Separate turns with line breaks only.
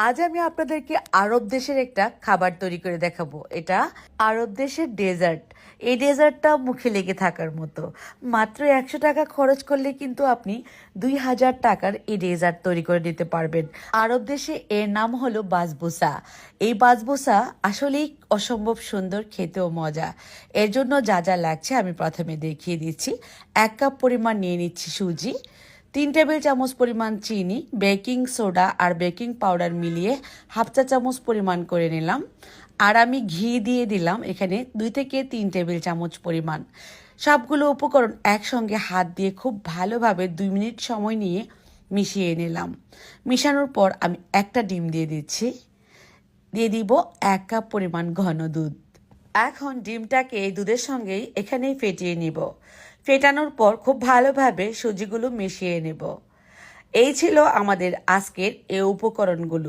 আজ আমি আপনাদেরকে আরব দেশের একটা খাবার তৈরি করে দেখাবো। এটা আরব দেশের ডেজার্ট। এই ডেজার্টটা মুখে লেগে থাকার মতো। মাত্র 100 টাকা খরচ করলে কিন্তু আপনি 2000 টাকার এই ডেজার্ট তৈরি করে নিতে পারবেন। আরব দেশে এর নাম হলো বাসবুসা। এই বাসবুসা আসলেই অসম্ভব সুন্দর, খেতেও মজা। এর জন্য যা যা লাগছে আমি প্রথমে দেখিয়ে দিচ্ছি। 1 কাপ পরিমাণ নিয়ে নিচ্ছি সুজি, 3 টেবিল চামচ পরিমাণ চিনি, বেকিং সোডা আর বেকিং পাউডার মিলিয়ে 1/2 চা চামচ পরিমাণ করে নিলাম। আর আমি ঘি দিয়ে দিলাম এখানে 2 থেকে 3 টেবিল চামচ পরিমাণ। সবগুলো উপকরণ একসঙ্গে হাত দিয়ে খুব ভালোভাবে 2 মিনিট সময় নিয়ে মিশিয়ে নিলাম। মিশানোর পর আমি একটা ডিম দিয়ে দিচ্ছি। দিয়ে দিব 1 কাপ পরিমাণ ঘন দুধ। এখন ডিমটাকে এই দুধের সঙ্গেই এখানেই ফেটিয়ে নিব। ফেটানোর পর খুব ভালোভাবে সুজিগুলো মিশিয়ে নেব। এই ছিল আমাদের আজকের এই উপকরণগুলো।